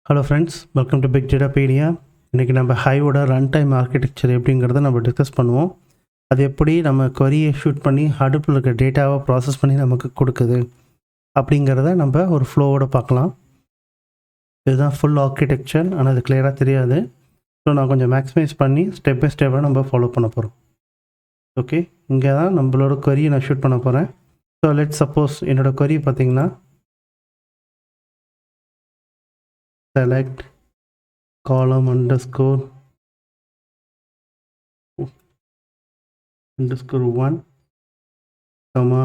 Hello friends, welcome to Big Datapedia. இன்றைக்கி நம்ம ஹைவோட run time architecture எப்படிங்கிறத நம்ம டிஸ்கஸ் பண்ணுவோம். அது எப்படி நம்ம கொரியை ஷூட் பண்ணி ஹடூப்பில் இருக்க டேட்டாவை ப்ராசஸ் பண்ணி நமக்கு கொடுக்குது அப்படிங்கிறத நம்ம ஒரு ஃப்ளோவோட பார்க்கலாம். இதுதான் ஃபுல் ஆர்கிடெக்சர், ஆனால் அது கிளியராக தெரியாது. ஸோ நான் கொஞ்சம் மேக்ஸிமைஸ் பண்ணி ஸ்டெப் பை ஸ்டெப்பாக நம்ம ஃபாலோ பண்ண போகிறோம். ஓகே, இங்கே தான் நம்மளோட கொரியை நான் ஷூட் பண்ண போகிறேன். ஸோ லெட் சப்போஸ் என்னோடய கொரி பார்த்திங்கன்னா select column underscore 1 comma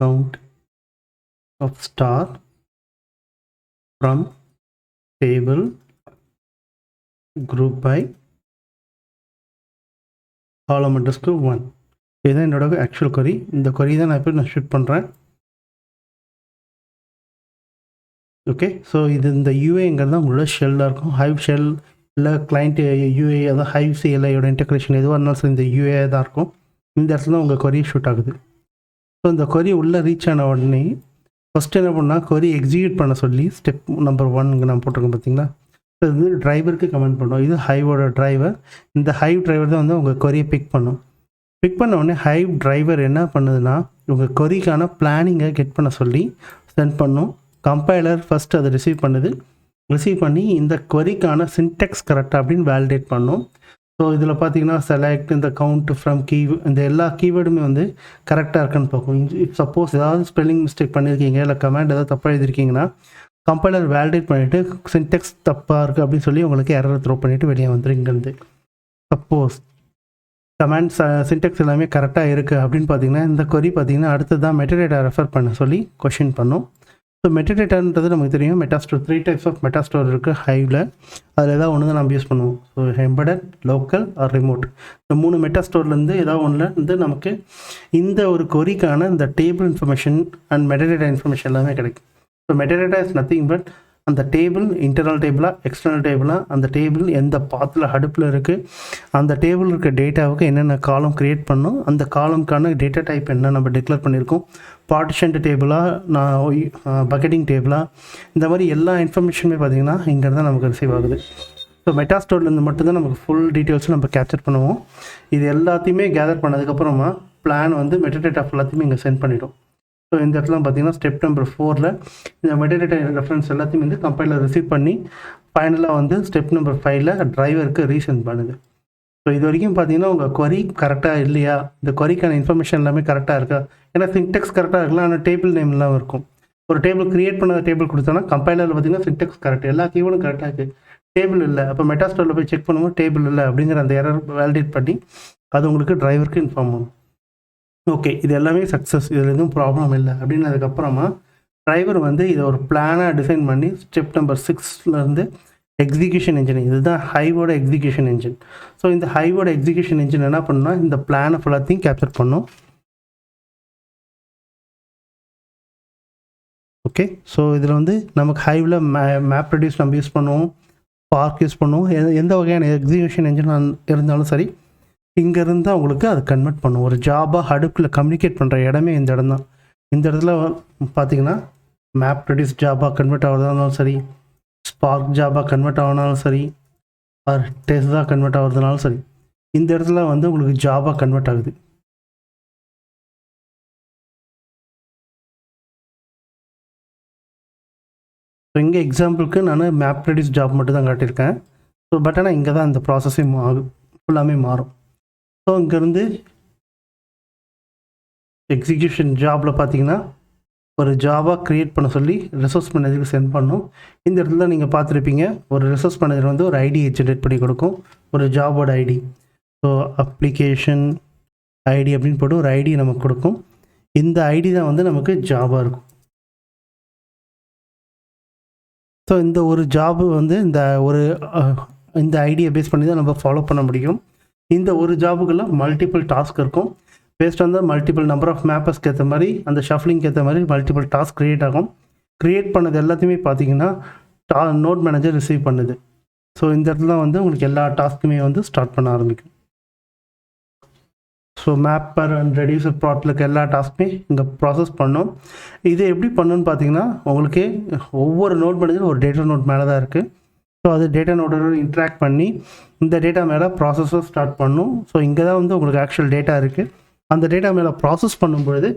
count of star from table group by column underscore 1. இதுதான் என்னோட ஆக்சுவல் கொரி. இந்த கொரி தான் நான் இப்போ நான் ஷூட் பண்ணுறேன். ஓகே, ஸோ இது இந்த யூஏங்கிறது தான் உங்களோட ஷெல்லாக இருக்கும். ஹைவ் ஷெல் இல்லை கிளைண்ட் யூஏ, அதாவது ஹைவ் சிஎல்ஐயோட இன்டெகிரேஷன் எதுவாக இருந்தாலும் சரி இந்த யூஏ தான் இருக்கும். இந்த இடத்துல தான் உங்கள் கொரி ஷூட் ஆகுது. ஸோ இந்த கொரி உள்ளே ரீச் ஆன உடனே ஃபஸ்ட்டு என்ன பண்ணால் கொரி எக்ஸிக்யூட் பண்ண சொல்லி ஸ்டெப் நம்பர் 1 இங்கே நான் போட்டிருக்கேன் பார்த்தீங்களா. ஸோ இது டிரைவருக்கு கமெண்ட் பண்ணோம். இது ஹைவோட டிரைவர். இந்த ஹைவ் டிரைவர் தான் வந்து உங்கள் கொரியை பிக் பண்ணும். பிக் பண்ண உடனே ஹைவ் டிரைவர் என்ன பண்ணுதுன்னா உங்கள் கொரிக்கான பிளானிங்கை கெட் பண்ண சொல்லி சென்ட் பண்ணும். கம்பைலர் ஃபஸ்ட்டு அதை ரிசீவ் பண்ணி இந்த கொரிக்கான சின்டெக்ஸ் கரெக்டாக அப்படின்னு வேலிடேட் பண்ணும். ஸோ இதில் பார்த்தீங்கன்னா செலக்ட், இந்த கவுண்ட் ஃப்ரம் கீ, இந்த எல்லா கீவேர்டுமே வந்து கரெக்டாக இருக்குன்னு பார்க்கும். சப்போஸ் ஏதாவது ஸ்பெல்லிங் மிஸ்டேக் பண்ணியிருக்கீங்க இல்லை கமெண்ட் ஏதாவது தப்பாக எழுதிருக்கீங்கன்னா கம்பைலர் வேலிடேட் பண்ணிவிட்டு சின்டெக்ஸ் தப்பாக இருக்குது அப்படின்னு சொல்லி உங்களுக்கு எரர் த்ரோ பண்ணிவிட்டு வெளியே வந்துடும். இங்கேருந்து சப்போஸ் கமெண்ட் சின்டெக்ஸ் எல்லாமே கரெக்டாக இருக்குது அப்படின்னு பார்த்தீங்கன்னா இந்த கொரி பார்த்தீங்கன்னா அடுத்து தான் மெட்டடேட்டா ரெஃபர் பண்ண சொல்லி கொஷின் பண்ணும். ஸோ மெட்டடேட்டான்றது நமக்கு தெரியும். மெட்டாஸ்டோர் 3 டைப்ஸ் ஆஃப் மெட்டாஸ்டோர் இருக்குது ஹைவில். அதில் ஏதாவது ஒன்று தான் நம்ம யூஸ் பண்ணுவோம். So embedded, local or remote. இந்த 3 மெட்டாஸ்டோர்லேருந்து ஏதாவது ஒன்றில் வந்து நமக்கு இந்த ஒரு கொரிக்கான இந்த table information and metadata information எல்லாமே கிடைக்கும். So metadata is nothing but அந்த டேபிள் இன்டர்னல் டேபிளாக எக்ஸ்டர்னல் டேபிளாக, அந்த டேபிள் எந்த பாத்தில் ஹடுப்பில் இருக்குது, அந்த டேபிள் இருக்க டேட்டாவுக்கு என்னென்ன காலம் க்ரியேட் பண்ணணும், அந்த காலம்க்கான டேட்டா டைப் என்ன நம்ம டிக்ளேர் பண்ணியிருக்கோம், பார்ட்டிஷன்டு டேபிளாக, நான் பக்கெட்டிங் டேபிளாக, இந்த மாதிரி எல்லா இன்ஃபர்மேஷனுமே பார்த்திங்கன்னா இங்கே தான் நமக்கு ரிசீவ் ஆகுது. ஸோ மெட்டாஸ்டோர்லேருந்து மட்டும்தான் நமக்கு ஃபுல் டீட்டெயில்ஸும் நம்ம கேப்சர் பண்ணுவோம். இது எல்லாத்தையுமே கேதர் பண்ணதுக்கப்புறமா பிளான் வந்து மெட்டடேட்டா எல்லாத்தையுமே இங்கே சென்ட் பண்ணிவிடும். ஸோ இந்த இடத்துல பார்த்தீங்கன்னா ஸ்டெப் நம்பர் 4 இந்த மெட்டடேட்டா ரெஃபரன்ஸ் எல்லாத்தையும் வந்து கம்பைலர் ரிசீவ் பண்ணி ஃபைனலாக வந்து ஸ்டெப் நம்பர் 5 டிரைவருக்கு ரீசெண்ட் பண்ணுது. ஸோ இது வரைக்கும் பார்த்தீங்கன்னா உங்கள் கொரி கரெக்டாக இல்லையா, இந்த கொரிக்கான இன்ஃபர்மேஷன் எல்லாமே கரெக்டாக இருக்கா, ஏன்னா சின்டெக்ஸ் கரெக்டாக இருக்கலாம், ஆனால் டேபிள் நேம்லாம் இருக்கும். ஒரு டேபிள் க்ரியேட் பண்ண டேபிள் கொடுத்தோன்னா கம்பைலரில் பார்த்தீங்கன்னா சின்டெக்ஸ் கரெக்ட், எல்லா கீவேர்டும் கரெக்டாக இருக்குது, டேபிள் இல்லை. அப்போ மெட்டாஸ்டோரில் போய் செக் பண்ணும்போது டேபிள் இல்லை அப்படிங்கிற அந்த எரர் வேலிடேட் பண்ணி அது உங்களுக்கு டிரைவருக்கு இன்ஃபார்ம் பண்ணும். ஓகே, இது எல்லாமே சக்ஸஸ், இதில் எதுவும் ப்ராப்ளம் இல்லை அப்படின்னதுக்கப்புறமா டிரைவர் வந்து இதை ஒரு பிளானாக டிசைன் பண்ணி ஸ்டெப் நம்பர் 6 எக்ஸிக்யூஷன் என்ஜின், இதுதான் ஹைவோட எக்ஸிக்யூஷன் என்ஜின். ஸோ இந்த ஹைவோட எக்ஸிக்யூஷன் என்ஜின் என்ன பண்ணுன்னா இந்த பிளானை ஃபுல்லாத்தையும் கேப்சர் பண்ணும். ஓகே, ஸோ இதில் வந்து நமக்கு ஹைவில் மேப் ரெடியூஸ் நம்ம யூஸ் பண்ணுவோம், ஸ்பார்க் யூஸ் பண்ணுவோம். எந்த வகையான எக்ஸிக்யூஷன் என்ஜின் இருந்தாலும் சரி இங்கேருந்து தான் உங்களுக்கு அது கன்வெர்ட் பண்ணும். ஒரு ஜாபாக ஹடூப்பில் கம்யூனிகேட் பண்ணுற இடமே இந்த இடம் தான். இந்த இடத்துல பார்த்தீங்கன்னா மேப் ரெடியூஸ் ஜாபாக கன்வெர்ட் ஆகிறதுனாலும் சரி, ஸ்பார்க் ஜாபாக கன்வெர்ட் ஆகினாலும் சரி, ஆர் டெஸ்டாக கன்வெர்ட் ஆகிறதுனாலும் சரி, இந்த இடத்துல வந்து உங்களுக்கு ஜாபாக கன்வெர்ட் ஆகுது. ஸோ இங்கே எக்ஸாம்பிளுக்கு நான் மேப் ரெடியூஸ் ஜாப் மட்டும் தான் காட்டியிருக்கேன். ஸோ பட் ஆனால் இங்கே தான் இந்த ப்ராசஸே ஃபுல்லாமே மாறும். ஸோ இங்கேருந்து எக்ஸிக்யூஷன் ஜாபில் பார்த்தீங்கன்னா ஒரு ஜாபாக க்ரியேட் பண்ண சொல்லி ரிசோர்ஸ் மேனேஜருக்கு சென்ட் பண்ணும். இந்த இடத்துல நீங்கள் பார்த்துருப்பீங்க, ஒரு ரிசோர்ஸ் மேனேஜர் வந்து ஒரு ஐடி ஜென்ரேட் பண்ணி கொடுக்கும், ஒரு ஜாபோட ஐடி. ஸோ அப்ளிகேஷன் ஐடி அப்படின்னு போட்டு ஒரு ஐடி நமக்கு கொடுக்கும். இந்த ஐடி தான் வந்து நமக்கு ஜாபாக இருக்கும். ஸோ இந்த ஒரு ஜாபு வந்து இந்த ஐடியை பேஸ் பண்ணி தான் நம்ம ஃபாலோ பண்ண முடியும். இந்த ஒரு ஜாபுக்கெல்லாம் மல்டிபிள் டாஸ்க் இருக்கும். Based on the multiple number of மேப்பர்ஸ்க்கு ஏற்ற மாதிரி, அந்த ஷஃப்லிங்க்கு ஏற்ற மாதிரி மல்டிபிள் டாஸ்க் க்ரியேட் ஆகும். க்ரியேட் பண்ணது எல்லாத்தையுமே பார்த்தீங்கன்னா நோட் மேனேஜர் ரிசீவ் பண்ணுது. ஸோ இந்த இடத்துல வந்து உங்களுக்கு எல்லா டாஸ்க்குமே வந்து ஸ்டார்ட் பண்ண ஆரம்பிக்கும். ஸோ மேப்பர் அண்ட் ரெடியூசர் ப்ளாட்டில் இருக்க எல்லா டாஸ்க்குமே இங்கே ப்ராசஸ் பண்ணோம். இது எப்படி பண்ணணும்னு பார்த்தீங்கன்னா, உங்களுக்கு ஒவ்வொரு நோட் பண்ணது ஒரு டேட்டா நோட் மேலே தான் இருக்குது. ஸோ அது டேட்டா நோட்டோட இன்ட்ராக்ட் பண்ணி இந்த டேட்டா மேலே ப்ராசஸும் ஸ்டார்ட் பண்ணும். ஸோ இங்கே தான் வந்து உங்களுக்கு ஆக்சுவல் டேட்டா இருக்குது. அந்த டேட்டா மேலே ப்ராசஸ் பண்ணும்பொழுது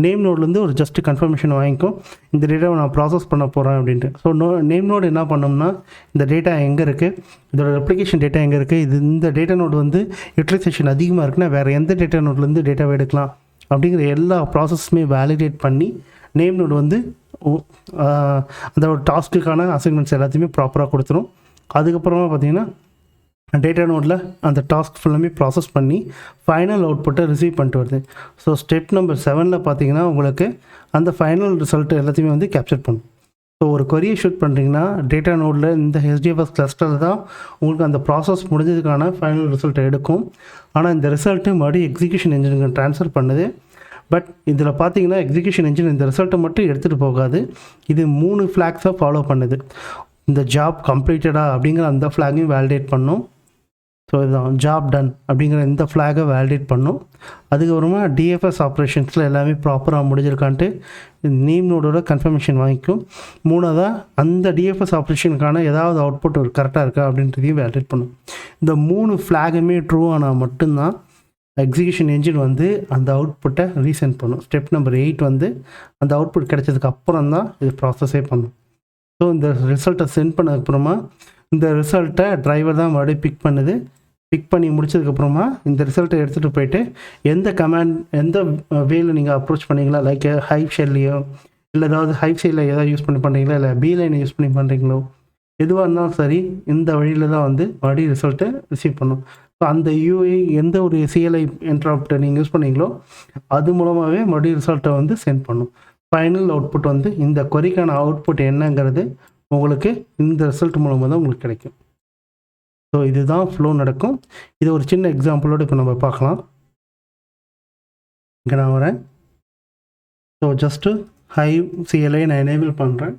நேம் நோட்லேருந்து ஒரு ஜஸ்ட் கன்ஃபர்மேஷன் வாங்கிக்கும், இந்த டேட்டாவை நான் ப்ராசஸ் பண்ண போகிறேன் அப்படின்ட்டு. ஸோ நேம் நோடு என்ன பண்ணோம்னா, இந்த டேட்டா எங்கே இருக்குது, இதோட ரெப்ளிகேஷன் டேட்டா எங்கே இருக்குது, இது இந்த டேட்டா நோடு வந்து யூட்டிலைசேஷன் அதிகமாக இருக்குன்னா வேறு எந்த டேட்டா நோட்லேருந்து டேட்டாவை எடுக்கலாம் அப்படிங்கிற எல்லா ப்ராசஸுமே வேலிடேட் பண்ணி நேம் நோடு வந்து அந்த ஒரு டாஸ்க்குக்கான அசைன்மெண்ட்ஸ் எல்லாத்தையுமே ப்ராப்பராக கொடுத்துரும். அதுக்கப்புறமா பார்த்தீங்கன்னா டேட்டா நோடில் அந்த டாஸ்க் ஃபுல்லாமே ப்ராசஸ் பண்ணி ஃபைனல் அவுட்புட்டை ரிசீவ் பண்ணிட்டு வருது. ஸோ ஸ்டெப் நம்பர் 7 பார்த்தீங்கன்னா உங்களுக்கு அந்த ஃபைனல் ரிசல்ட் எல்லாத்தையுமே வந்து கேப்சர் பண்ணும். ஸோ ஒரு கொரியை ஷூட் பண்ணுறீங்கன்னா டேட்டா நோடில் இந்த HDFS கிளஸ்டரில் தான் உங்களுக்கு அந்த ப்ராசஸ் முடிஞ்சதுக்கான ஃபைனல் ரிசல்ட்டை எடுக்கும். ஆனால் இந்த ரிசல்ட்டு மறுபடியும் எக்ஸிக்யூஷன் என்ஜினுக்கு ட்ரான்ஸ்ஃபர் பண்ணுது. பட் இதில் பார்த்தீங்கன்னா எக்ஸிக்யூஷன் என்ஜின் இந்த ரிசல்ட்டை மட்டும் எடுத்துகிட்டு போகாது, இது 3 ஃப்ளாக்ஸாக ஃபாலோ பண்ணுது. இந்த ஜாப் கம்ப்ளீட்டடா அப்படிங்கிற அந்த ஃப்ளாகையும் வேலிடேட் பண்ணும். ஸோ இதுதான் ஜாப் டன் அப்படிங்கிற இந்த ஃப்ளாகை வேலிடேட் பண்ணும். அதுக்கப்புறமா டிஎஃப்எஸ் ஆப்ரேஷன்ஸில் எல்லாமே ப்ராப்பராக முடிஞ்சிருக்கான்ட்டு நேம் நோடோட கன்ஃபர்மேஷன் வாங்கிக்கும். மூணாவதாக அந்த டிஎஃப்எஸ் ஆப்ரேஷனுக்கான ஏதாவது அவுட்புட் ஒரு கரெக்டாக இருக்கா அப்படின்றதையும் வேலிடேட் பண்ணும். இந்த 3 ஃப்ளாகுமே ட்ரூ ஆனால் மட்டும்தான் எக்ஸிக்யூஷன் என்ஜின் வந்து அந்த அவுட்புட்டை ரீசெண்ட் பண்ணும். ஸ்டெப் நம்பர் 8 வந்து அந்த அவுட்புட் கிடைச்சதுக்கு அப்புறம் தான் இது ப்ராசஸே பண்ணும். ஸோ இந்த ரிசல்ட்டை சென்ட் பண்ணதுக்கப்புறமா இந்த ரிசல்ட்டை டிரைவர் தான் மறுபடியும் பிக் பண்ணுது. பிக் பண்ணி முடிச்சதுக்கப்புறமா இந்த ரிசல்ட்டை எடுத்துகிட்டு போயிட்டு எந்த கமாண்ட் எந்த வேல நீங்கள் அப்ரோச் பண்ணிங்களா, லைக் ஹைவ் ஷெல்லையோ இல்லை ஏதாவது ஹைவ் ஷெல்லில் ஏதாவது யூஸ் பண்ணி பண்ணுறீங்களா, இல்லை பி லைனை யூஸ் பண்ணி பண்ணுறீங்களோ, எதுவாக இருந்தாலும் சரி இந்த வழியில் தான் வந்து மறுபடியும் ரிசல்ட்டை ரிசீவ் பண்ணும். ஸோ அந்த யூஐ எந்த ஒரு சிஎல்ஐ இன்டரப்டை நீங்கள் யூஸ் பண்ணீங்களோ அது மூலமாகவே மறுபடியும் ரிசல்ட்டை வந்து சென்ட் பண்ணும். ஃபைனல் அவுட்புட் வந்து இந்த கொரிக்கான அவுட்புட் என்னங்கிறது உங்களுக்கு இந்த ரிசல்ட் மூலமாக தான் உங்களுக்கு கிடைக்கும். ஸோ இதுதான் ஃப்ளோ நடக்கும். இது ஒரு சின்ன எக்ஸாம்பிளோடு இப்போ நம்ம பார்க்கலாம். இங்கே நான் வரேன். ஸோ ஜஸ்ட்டு ஹைவ் சிஎல்ஐ நான் எனேபிள் பண்ணுறேன்.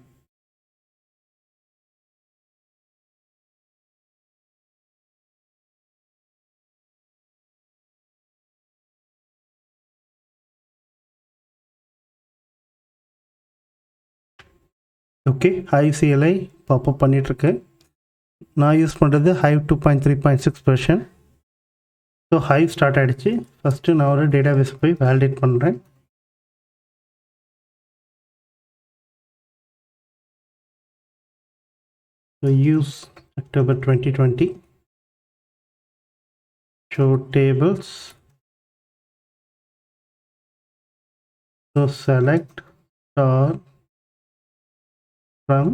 ஓகே, ஹைவ் சிஎல்ஐ பாப்பப் பண்ணிகிட்ருக்கு. நான் யூஸ் பண்ணுறது Hive 2.3.6 version. So Hive start ஆகிடுச்சு. ஃபஸ்ட்டு நான் ஒரு டேட்டாபேஸ் போய் வேலிடேட் பண்ணுறேன். So use October 2020 show tables. So select star from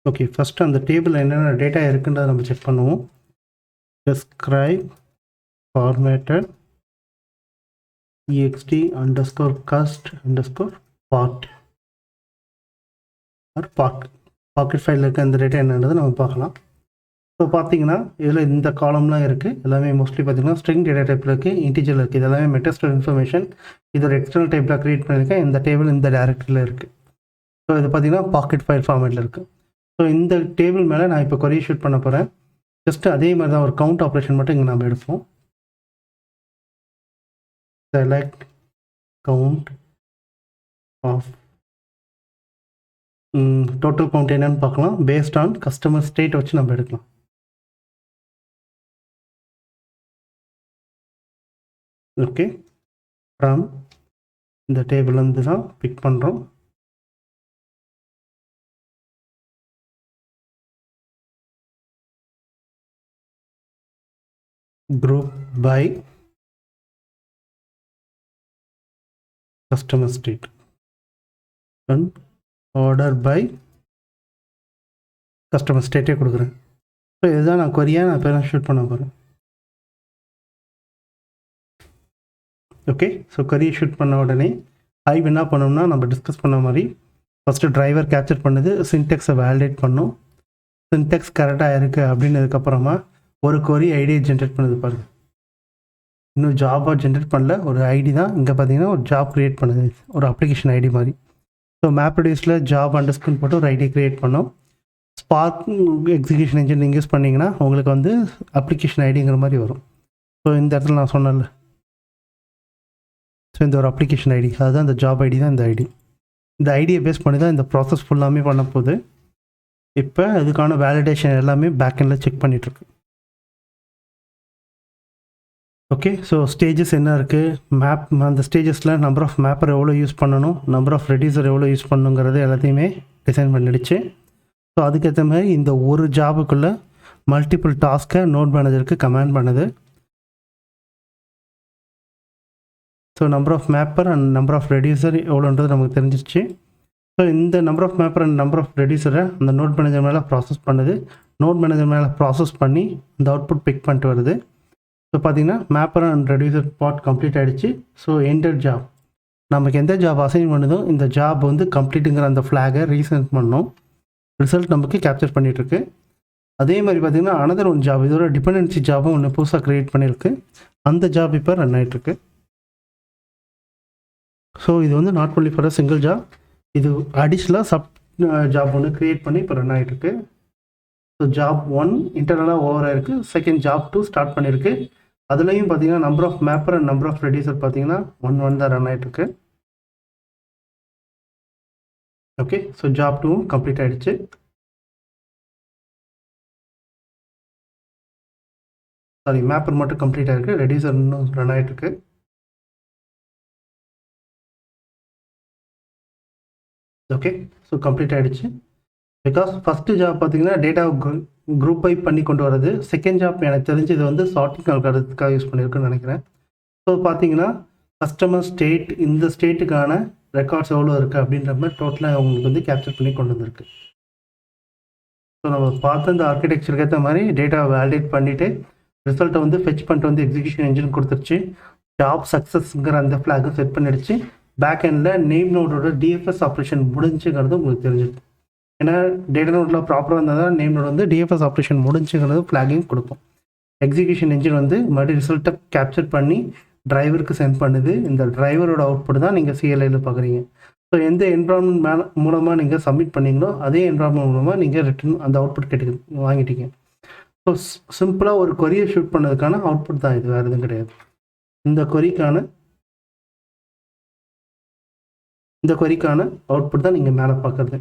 okay, first அந்த டேபிளில் என்னென்ன டேட்டா இருக்குன்றதை நம்ம செக் பண்ணுவோம். describe formatted ext underscore cust underscore part or parquet ஃபைலில் இருக்க அந்த டேட்டா என்னன்றதை நம்ம பார்க்கலாம். ஸோ பார்த்தீங்கன்னா இதில் இந்த காலம்லாம் இருக்குது. எல்லாமே மோஸ்ட்லி பார்த்தீங்கன்னா ஸ்ட்ரிங் டேட்டா டைப்பில் இருக்குது, இன்டிஜரில் இருக்குது. இதெல்லாமே மெட்டஸ்டர் இன்ஃபர்மேஷன். இது ஒரு எக்ஸ்டர்னல் டைப்பில் க்ரியேட் பண்ணியிருக்கேன். இந்த டேபிள் இந்த டைரக்டரியில் இருக்குது. ஸோ இது பார்த்தீங்கன்னா பாக்கெட் ஃபைல் ஃபார்மேட்டில் இருக்குது. ஸோ இந்த டேபிள் மேலே நான் இப்போ கொரி ஷூட் பண்ண போகிறேன். ஜஸ்ட்டு அதே மாதிரி தான் ஒரு கவுண்ட் ஆப்ரேஷன் மட்டும் இங்கே நம்ம எடுப்போம். Select count of total count என்னன்னு பார்க்கலாம். பேஸ்ட் ஆன் கஸ்டமர் ஸ்டேட் வச்சு நம்ம எடுக்கலாம். ஓகே, ஃப்ரம் இந்த டேபிள்லேருந்து தான் பிக் பண்ணுறோம். group by customer state and order by customer state கொடுக்குறேன். ஸோ இதுதான் நான் கொரியா நான் இப்போ ஷூட் பண்ண போகிறேன். ஓகே, ஸோ கொரியை ஷூட் பண்ண உடனே ஹைவ் என்ன பண்ணோம்னா நம்ம டிஸ்கஸ் பண்ண மாதிரி ஃபஸ்ட்டு டிரைவர் கேப்சர் பண்ணுது, சின்டெக்ஸை வேலிடேட் பண்ணும். சின்டெக்ஸ் கரெக்டாக இருக்குது அப்படின்னதுக்கப்புறமா ஒரு கொரி ஐடியை ஜென்ரேட் பண்ணுது பாருங்கள். இன்னும் ஜாபாக ஜென்ரேட் பண்ணல, ஒரு ஐடி தான். இங்கே பார்த்தீங்கன்னா ஒரு ஜாப் க்ரியேட் பண்ணுது, ஒரு அப்ளிகேஷன் ஐடி மாதிரி. ஸோ மேப் ரெடியூஸில் ஜாப் அண்டர்ஸ்கோர் போட்டு ஒரு ஐடி க்ரியேட் பண்ணோம். ஸ்பார்க் எக்ஸிக்யூஷன் இன்ஜின் நீங்கள் யூஸ் பண்ணிங்கன்னா உங்களுக்கு வந்து அப்ளிகேஷன் ஐடிங்கிற மாதிரி வரும். ஸோ இந்த இடத்துல நான் சொன்னேன்ல ஸோ இந்த ஒரு அப்ளிகேஷன் ஐடி, அதுதான் இந்த ஜாப் ஐடி தான் இந்த ஐடி. இந்த ஐடியை பேஸ் பண்ணி தான் இந்த ப்ராசஸ் ஃபுல்லாமே பண்ண போகுது. இப்போ இதுக்கான வேலிடேஷன் எல்லாமே பேக்கெண்டில் செக் பண்ணிகிட்ருக்கு. ஓகே, ஸோ ஸ்டேஜஸ் என்ன இருக்குது, மேப் அந்த ஸ்டேஜஸில் நம்பர் ஆஃப் மேப்பர் எவ்வளோ யூஸ் பண்ணணும், நம்பர் ஆஃப் ரெடியூசர் எவ்வளோ யூஸ் பண்ணணுங்கிறது எல்லாத்தையுமே டிசைன் பண்ணிடுச்சு. ஸோ அதுக்கேற்ற மாதிரி இந்த ஒரு ஜாபுக்குள்ளே மல்டிபிள் டாஸ்க்கை நோட் மேனேஜருக்கு கமாண்ட் பண்ணுது. So number of mapper and number of reducer எவ்வளோன்றது நமக்கு தெரிஞ்சிச்சு. ஸோ இந்த number of mapper and number of ரெடியூசரை அந்த நோட் மேனேஜர் மேலே ப்ராசஸ் பண்ணுது. நோட் மேனேஜர் மேலே ப்ராசஸ் பண்ணி அந்த அவுட்புட் பிக் பண்ணிட்டு வருது. ஸோ பார்த்தீங்கன்னா mapper and reducer part complete ஆகிடுச்சு. ஸோ எண்டட் ஜாப், நமக்கு எந்த ஜாப் அசைன் பண்ணுதோ இந்த ஜாப் வந்து கம்ப்ளீட்டுங்கிற அந்த ஃப்ளாகை ரீசெண்ட் பண்ணோம். ரிசல்ட் நமக்கு கேப்சர் பண்ணிகிட்ருக்கு. அதே மாதிரி பார்த்திங்கன்னா அனதர் ஒன் ஜாப், இதோட டிபெண்டன்சி ஜாபும் ஒன்று புதுசாக க்ரியேட் பண்ணியிருக்கு. அந்த ஜாப் இப்போ ரன் ஆகிட்டுருக்கு. ஸோ இது வந்து not only for a single job, இது அடிஷ்னலாக சப் ஜாப் ஒன்று க்ரியேட் பண்ணி இப்போ ரன் ஆகிட்டுருக்கு. ஸோ ஜாப் 1 இன்டர்னலாக ஓவர் ஆகிருக்கு. செகண்ட் ஜாப் 2 ஸ்டார்ட் பண்ணியிருக்கு. அதுலேயும் பார்த்தீங்கன்னா number of mapper and number of reducer பார்த்தீங்கன்னா 1 தான் ரன் ஆகிட்டுருக்கு. ஓகே, ஸோ ஜாப் 2வும் கம்ப்ளீட் ஆகிடுச்சு. சாரி, மேப்பர் மட்டும் கம்ப்ளீட் ஆகிருக்கு, ரெடியூசர் இன்னும் ரன் ஆகிட்டுருக்கு. ஓகே, ஸோ கம்ப்ளீட் ஆகிடுச்சு. பிகாஸ் ஃபஸ்ட்டு ஜாப் பார்த்தீங்கன்னா டேட்டா குரூப் பை பண்ணி கொண்டு வரது. செகண்ட் ஜாப் எனக்கு தெரிஞ்சு இது வந்து சார்ட்டிங் அல்காரிதத்துக்காக யூஸ் பண்ணியிருக்குன்னு நினைக்கிறேன். ஸோ பார்த்தீங்கன்னா கஸ்டமர் ஸ்டேட், இந்த ஸ்டேட்டுக்கான ரெக்கார்ட்ஸ் எவ்வளோ இருக்குது அப்படின்ற மாதிரி டோட்டலாக அவங்களுக்கு வந்து கேப்சர் பண்ணி கொண்டு வந்திருக்கு. ஸோ நம்ம பார்த்து இந்த ஆர்கிடெக்சருக்கு ஏற்ற மாதிரி டேட்டாவை வேலிடேட் பண்ணிவிட்டு ரிசல்ட்டை வந்து ஃபெச் பண்ணிட்டு வந்து எக்ஸிக்யூஷன் என்ஜின் கொடுத்துருச்சு. ஜாப் சக்ஸஸ்ங்கிற அந்த ஃப்ளாகை செட் பண்ணிடுச்சு. பேக் எண்டில் நேம் நோடோட டிஎஃப்எஸ் ஆப்ரேஷன் முடிஞ்சுங்கிறது உங்களுக்கு தெரிஞ்சிருக்கு. ஏன்னா டேட்டா நோட்டில் ப்ராப்பராக இருந்தால் தான் நேம் நோட் வந்து டிஎஃப்எஸ் ஆப்ரேஷன் முடிஞ்சுங்கிறது ஃப்ளாகிங் கொடுக்கும். எக்ஸிக்யூஷன் என்ஜின் வந்து மறுபடியும் ரிசல்ட்டை கேப்சர் பண்ணி டிரைவருக்கு சென்ட் பண்ணுது. இந்த டிரைவரோட அவுட்புட் தான் நீங்கள் சிஎல்ஐயில் பார்க்குறீங்க. ஸோ எந்த என்வரான்மெண்ட் மூலமாக நீங்கள் சப்மிட் பண்ணீங்களோ அதே என்வரான்மெண்ட் மூலமாக நீங்கள் ரிட்டன் அந்த அவுட்புட் வாங்கிட்டீங்க. ஸோ சிம்பிளாக ஒரு கொரியை ஷூட் பண்ணதுக்கான அவுட்புட் தான் இது, வேறு எதுவும் கிடையாது. இந்த கொரிக்கான அவுட்புட் தான் நீங்கள் மேலே பார்க்குறது.